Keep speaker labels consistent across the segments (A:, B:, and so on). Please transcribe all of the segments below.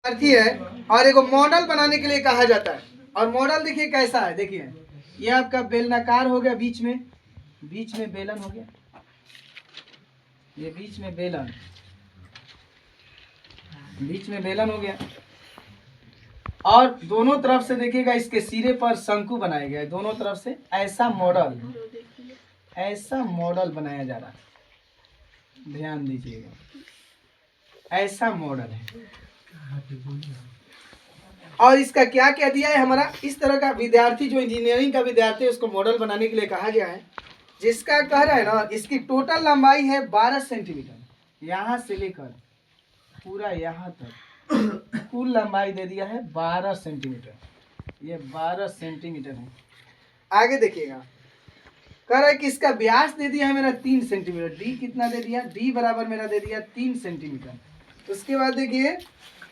A: विद्यार्थी है और एक मॉडल बनाने के लिए कहा जाता है। और मॉडल देखिए कैसा है, देखिए ये आपका बेलनाकार हो गया, बीच में बेलन हो गया, ये बीच में बेलन हो गया। और दोनों तरफ से देखिएगा इसके सिरे पर शंकु बनाया गया है, दोनों तरफ से ऐसा मॉडल बनाया जा रहा है, ध्यान दीजिएगा, ऐसा मॉडल है। और इसका क्या क्या दिया है हमारा, इस तरह का विद्यार्थी जो इंजीनियरिंग का विद्यार्थी है उसको मॉडल बनाने के लिए कहा गया है, जिसका कह रहा है ना, इसकी टोटल लंबाई है 12 सेंटीमीटर, यहाँ से लेकर पूरा यहाँ तक कुल लंबाई दे दिया है 12 सेंटीमीटर, ये 12 सेंटीमीटर है। आगे देखिएगा, कह रहा है कि इसका व्यास दे दिया है मेरा 3 सेंटीमीटर, डी कितना दे दिया, डी बराबर मेरा दे दिया 3 सेंटीमीटर। उसके बाद देखिए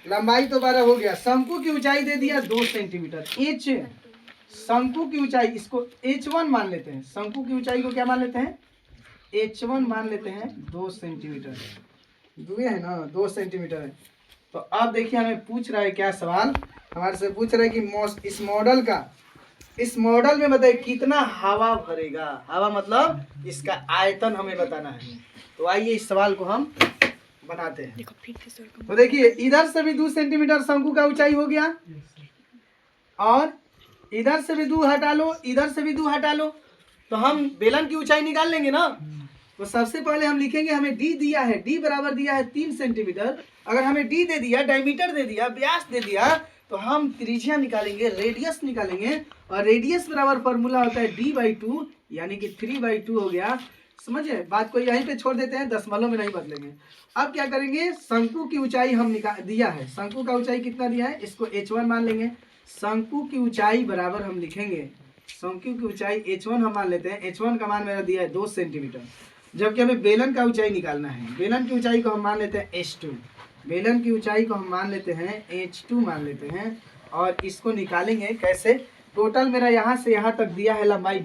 A: लंबाई तो 12 हो गया, शंकु की ऊंचाई दे दिया 2 सेंटीमीटर, एच शंकु की ऊंचाई, इसको H1 मान लेते हैं, शंकु की ऊंचाई को क्या मान लेते हैं, H1 मान लेते हैं 2 सेंटीमीटर, दुए है ना 2 सेंटीमीटर है। तो अब देखिए हमें पूछ रहा है क्या सवाल, हमारे से पूछ रहा है कि इस मॉडल में बताइए कितना हवा भरेगा, हवा मतलब इसका आयतन हमें बताना है। तो आइए इस सवाल को हम बनाते हैं। तो देखिए इधर से भी 2 सेंटीमीटर शंकु का ऊंचाई हो गया, और इधर से भी 2 हटा लो, इधर से भी 2 हटा लो, तो हम बेलन की ऊंचाई निकाल लेंगे ना। तो सबसे पहले हम लिखेंगे, हमें डी दिया है, डी बराबर दिया है 3 सेंटीमीटर। अगर हमें डी दे दिया, डायमीटर दे दिया, व्यास दे दिया, तो हम त्रिज्या निकालेंगे, रेडियस निकालेंगे। और रेडियस बराबर फॉर्मूला होता है d/2, यानी कि 3/2 हो गया। समझे बात को, यहीं पे छोड़ देते हैं, दशमलव में नहीं बदलेंगे। अब क्या करेंगे, शंकु की ऊंचाई हम दिया है, शंकु का ऊंचाई कितना दिया है, इसको H1 मान लेंगे। शंकु की ऊंचाई बराबर हम लिखेंगे, शंकु की ऊंचाई H1 हम मान लेते हैं, H1 का मान मेरा दिया है 2 सेंटीमीटर। जबकि हमें बेलन का ऊंचाई निकालना है, बेलन की ऊंचाई को हम मान लेते हैं H2, बेलन की ऊंचाई को हम मान लेते हैं H2 मान लेते हैं। और इसको निकालेंगे कैसे, टोटल मेरा यहाँ से यहाँ तक दिया है लंबाई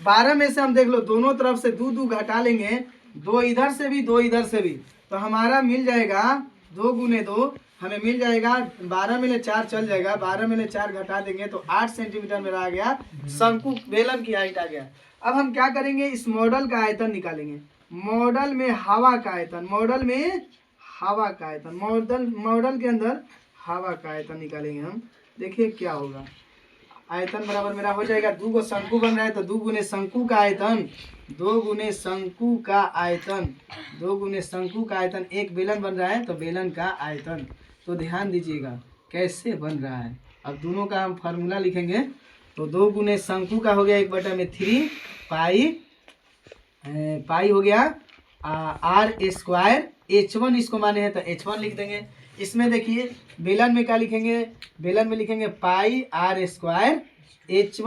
A: 12 में से हम देख लो दोनों तरफ से 2 घटा लेंगे, 2 इधर से भी 2 इधर से भी, तो हमारा मिल जाएगा 2 गुने 2, हमें मिल जाएगा 12 में 4 चल जाएगा, 12 में 4 घटा देंगे तो 8 सेंटीमीटर मेरा आ गया, शंकु बेलन की हाइट आ गया। अब हम क्या करेंगे, इस मॉडल का आयतन निकालेंगे, मॉडल में हवा का आयतन, मॉडल के अंदर हवा का आयतन निकालेंगे हम। देखिए क्या होगा, आयतन बराबर मेरा हो जाएगा, 2 को शंकु बन रहा है तो 2 गुने शंकु का आयतन, 2 गुने शंकु का आयतन, एक बेलन बन रहा है तो बेलन का आयतन। तो ध्यान दीजिएगा कैसे बन रहा है। अब दोनों का हम फार्मूला लिखेंगे, तो 2 गुने शंकु का हो गया 1/3 पाई हो गया r², H1 इसको माने हैं तो H1 लिख देंगे। इसमें देखिए बेलन में क्या लिखेंगे, बेलन में लिखेंगे पाई r², H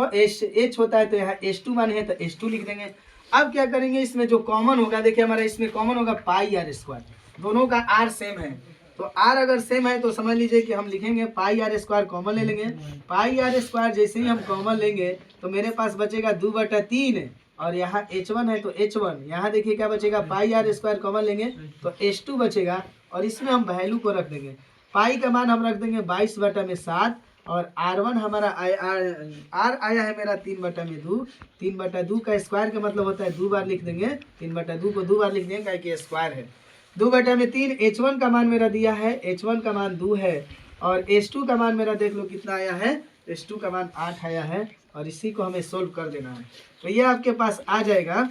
A: होता है तो यहाँ H2 माने हैं तो H2 लिख देंगे। अब क्या करेंगे, इसमें जो कॉमन होगा, देखिए हमारा इसमें कॉमन होगा पाई r², दोनों का r सेम है, तो r अगर सेम है तो समझ लीजिए कि हम लिखेंगे पाई r² कॉमन ले लेंगे। पाई r² जैसे ही हम कॉमन लेंगे तो मेरे पास बचेगा 2/3, और यहाँ H1 है तो H1, यहाँ देखिए क्या बचेगा, पाई r² कॉमन लेंगे तो H2 बचेगा, और इसमें हम वैल्यू को रख देंगे। पाई का मान हम रख देंगे 22/7, और R1 हमारा R आया है मेरा 3/2, 3/2 का स्क्वायर का मतलब होता है 2 बार लिख देंगे, 3/2 को 2 बार लिख देंगे क्योंकि स्क्वायर है। 2/3, H1 का मान मेरा दिया है, H1 का मान 2 है, और H2 का मान मेरा देख लो कितना आया है, H2 का मान 8 आया है, और इसी को हमें सोल्व कर देना है। तो ये आपके पास आ जाएगा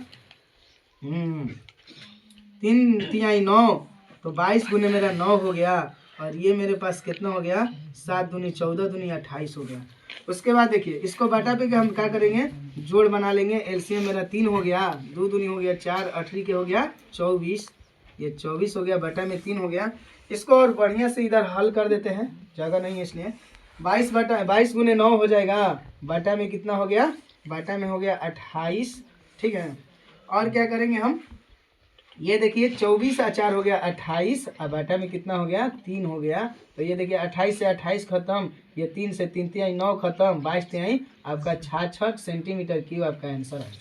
A: 3 तिहाई 9, तो 22 गुने मेरा 9 हो गया, और ये मेरे पास कितना हो गया, 7 दूनी 14 दूनी 28 हो गया। उसके बाद देखिए इसको बटा पे हम क्या करेंगे, जोड़ बना लेंगे। एलसीएम मेरा 3 हो गया, 2 दूनी हो गया 4, 8 के हो गया 24, ये 24 हो गया, बटा में 3 हो गया। इसको और बढ़िया से इधर हल कर देते हैं, जगह नहीं है इसलिए। 22 गुने 9 हो जाएगा, बटा में कितना हो गया, बटा में हो गया 28, ठीक है। और क्या करेंगे हम, ये देखिए 24 और 4 हो गया 28, और बटा में कितना हो गया, 3 हो गया। तो ये देखिए 28 से 28 खत्म, ये 3 से 3 तिहाई 9 खत्म, 22 तिहाई आपका 66 सेंटीमीटर क्यूब आपका आंसर है।